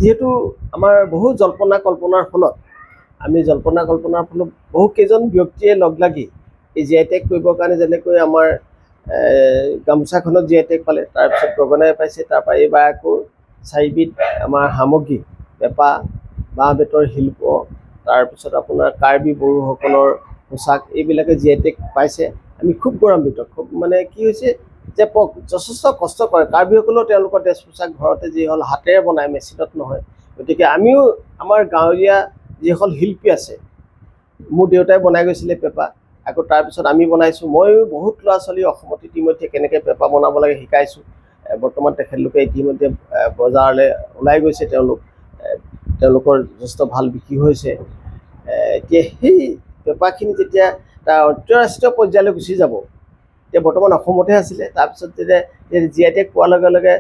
যিহেতু আমাৰ বহু জল্পনা কল্পনাৰ ফলত বহু কেইজন ব্যক্তিয়ে লগ লাগি এই GI টেগ কৰিবৰ কাৰণে যেনেকৈ আমাৰ গামোচাখনত GI টেগ পালে, তাৰপিছত গগনাই পাইছে, তাৰপৰা এইবাৰ আকৌ 4বিধ আমাৰ সামগ্ৰী পেঁপা, বাঁহ বেতৰ শিল্প, তাৰপিছত আপোনাৰ কাৰ্বি বড়োসকলৰ পোচাক এইবিলাকে GI টেগ পাইছে। আমি খুব গৌৰৱান্বিত। খুব মানে কি হৈছে যে যথেষ্ট কষ্ট কৰে কাৰ্বিসকলেও তেওঁলোকৰ ড্ৰেছ পোছাক ঘৰতে যি হ'ল হাতেৰে বনায়, মেচিনত নহয়। গতিকে আমিও আমাৰ গাঁৱলীয়া যিসকল শিল্পী আছে, মোৰ দেউতাই বনাই গৈছিলে পেঁপা, আকৌ তাৰপিছত আমি বনাইছোঁ। ময়ো বহুত ল'ৰা ছোৱালী অসমত ইতিমধ্যে কেনেকৈ পেঁপা বনাব লাগে শিকাইছোঁ। বৰ্তমান তেখেতলোকে ইতিমধ্যে বজাৰলৈ ওলাই গৈছে। তেওঁলোকৰ যথেষ্ট ভাল বিক্ৰী হৈছে। এতিয়া সেই পেঁপাখিনি যেতিয়া তাৰ আন্তঃৰাষ্ট্ৰীয় পৰ্যায়লৈ গুচি যাব, এতিয়া বৰ্তমান অসমতে আছিলে, তাৰপিছত যেতিয়া GI টেগ পোৱাৰ লগে লগে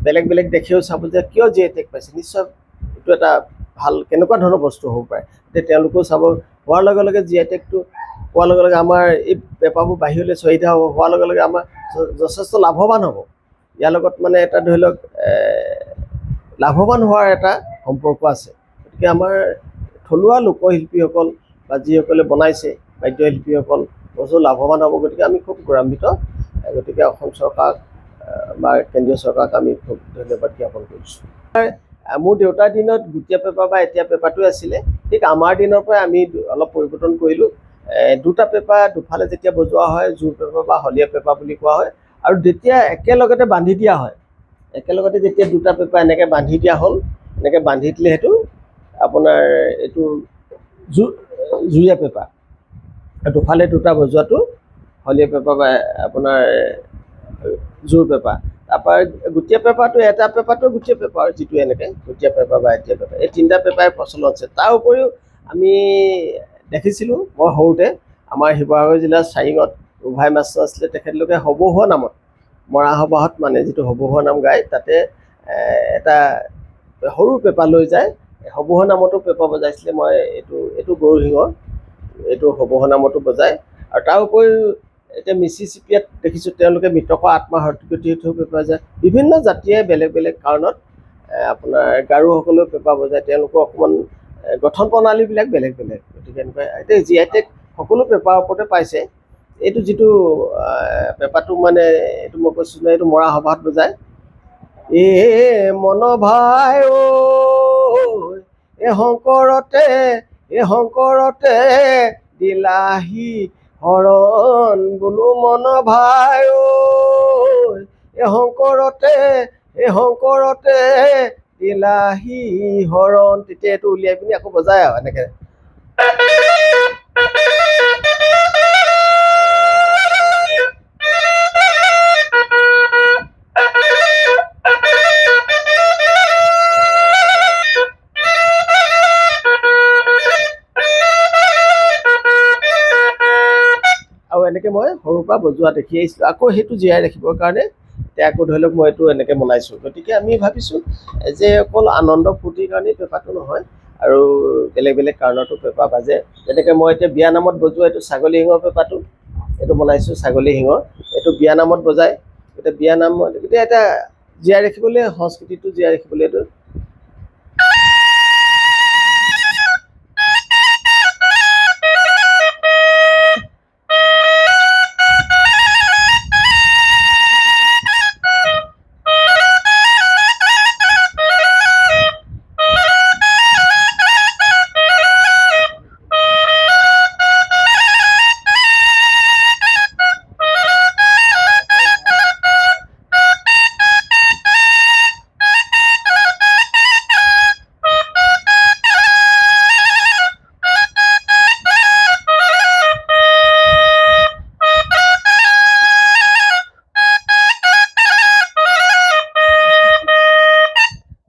বেলেগ বেলেগ দেশেও চাব যে কিয় GI টেগ পাইছে, নিশ্চয় এইটো এটা ভাল কেনেকুৱা ধৰণৰ বস্তু হ'ব পাৰে। এতিয়া তেওঁলোকেও চাব, হোৱাৰ লগে লগে GI টেগটো পোৱাৰ লগে লগে আমাৰ এই পেঁপাবোৰ বাহিৰলৈ চাহিদা হ'ব, হোৱাৰ লগে লগে আমাৰ যথেষ্ট লাভৱান হ'ব। ইয়াৰ লগত মানে এটা ধৰি লওক লাভৱান হোৱাৰ এটা সম্পৰ্ক আছে। গতিকে আমাৰ থলুৱা লোকশিল্পীসকল বা যিসকলে বনাইছে, বাদ্যশিল্পীসকল বহু লাভৱান হ'ব। গতিকে আমি খুব গৌৰৱান্বিত। গতিকে অসম চৰকাৰক বা কেন্দ্ৰীয় চৰকাৰক আমি খুব ধন্যবাদ জ্ঞাপন কৰিছোঁ। মোৰ দেউতাৰ দিনত গুটীয়া পেঁপা বা এতিয়া পেঁপাটোৱে আছিলে। ঠিক আমাৰ দিনৰ পৰাই আমি অলপ পৰিৱৰ্তন কৰিলোঁ। দুটা পেঁপা দুফালে যেতিয়া বজোৱা হয়, জোৰ পেঁপা বা হলীয়া পেঁপা বুলি কোৱা হয়। আৰু যেতিয়া একেলগতে বান্ধি দিয়া হয়, একেলগতে যেতিয়া দুটা পেঁপা এনেকৈ বান্ধি দিয়া হ'ল, এনেকৈ বান্ধি দিলে সেইটো আপোনাৰ এইটো জুৰীয়া পেঁপা, দুফালে দুটা বজোৱাটো হলীয়া পেঁপা বা আপোনাৰ জোৰ পেঁপা। তাৰপৰা গুটীয়া পেঁপাটো এটা পেঁপাটো গুটীয়া পেঁপা, আৰু যিটো এনেকৈ গুটীয়া পেঁপা বা এতিয়া পেঁপা, এই তিনিটা পেঁপাই প্ৰচলন আছে। তাৰ উপৰিও আমি দেখিছিলোঁ, মই সৰুতে আমাৰ শিৱসাগৰ জিলাৰ চাৰিঙত গোভাই মাষ্টৰ আছিলে, তেখেতলোকে সবহুৱা নামত, মৰা সবাহত মানে যিটো সবহুৱা নাম গায়, তাতে এটা সৰু পেঁপা লৈ যায়, সবহুৱা নামতো পেঁপা বজাইছিলে। মই এইটো গৰু শিঙৰ এইটো সবহুৱা নামতো বজায়। আৰু তাৰ উপৰিও এতিয়া মিচিচিপিয়াত দেখিছোঁ তেওঁলোকে মৃতকৰ আত্মা সদগতি পেঁপা বজায়। বিভিন্ন জাতিয়ে বেলেগ বেলেগ কাৰণত আপোনাৰ গাৰোসকলেও পেঁপা বজায়, তেওঁলোকৰ অকণমান গঠন প্ৰণালীবিলাক বেলেগ বেলেগ। গতিকে এনেকুৱা এতিয়া GI টেগ সকলো পেঁপাৰ ওপৰতে পাইছে। এইটো যিটো পেঁপাটো মানে এইটো মই কৈছোঁ নহয়, এইটো মৰা সবাহত বজায়। মন ভাই ঐ শংকৰতে দিলাহি শৰণ, বোলো মন ভাই ঐ শংকৰতে দিলাহি শৰণ। তেতিয়া এইটো উলিয়াই পিনি আকৌ বজায় আৰু এনেকৈ। আৰু এনেকৈ মই সৰুৰ পৰা বজোৱা দেখি আহিছিলোঁ। আকৌ সেইটো জীয়াই ৰাখিবৰ কাৰণে এতিয়া আকৌ ধৰি লওক মই এইটো এনেকৈ বনাইছোঁ। গতিকে আমি ভাবিছোঁ যে অকল আনন্দ ফূৰ্তিৰ কাৰণেই পেঁপাটো নহয়, আৰু বেলেগ বেলেগ কাৰণতো পেঁপা বাজে। যেনেকৈ মই এতিয়া বিয়া নামত বজোৱা এইটো ছাগলী শিঙৰ পেঁপাটো, এইটো বনাইছোঁ ছাগলী শিঙৰ। এইটো বিয়া নামত বজায়। এতিয়া বিয়া নামত এতিয়া এটা জীয়াই ৰাখিবলৈ, সংস্কৃতিটো জীয়াই ৰাখিবলৈ এইটো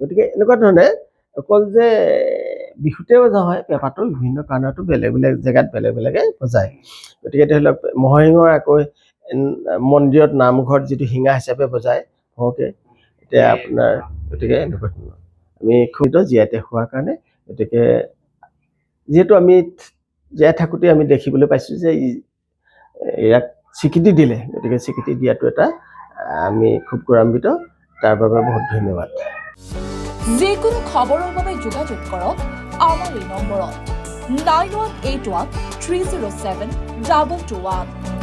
গতিকে এনেকুৱা ধৰণে অকল যে বিহুতে বজা হয়, পেঁপাটো বিভিন্ন কাৰণতো বেলেগ বেলেগ জেগাত বেলেগ বেলেগে বজায়। গতিকে ধৰি লওক মহৰশিঙৰ আকৌ মন্দিৰত নামঘৰত যিটো শিঙা হিচাপে বজায় সৰহকৈ, এতিয়া আপোনাৰ গতিকে এনেকুৱা ধৰণৰ আমি খুব GI টেগ হোৱাৰ কাৰণে। গতিকে যিহেতু আমি জীয়াই থাকোঁতে আমি দেখিবলৈ পাইছোঁ যে ইয়াক স্বীকৃতি দিলে, গতিকে স্বীকৃতি দিয়াটো এটা আমি খুব গৌৰৱান্বিত। তাৰ বাবে বহুত ধন্যবাদ। যিকোনো খবৰৰ বাবে যোগাযোগ কৰক আমাৰ এই নম্বৰত 9181 307 221।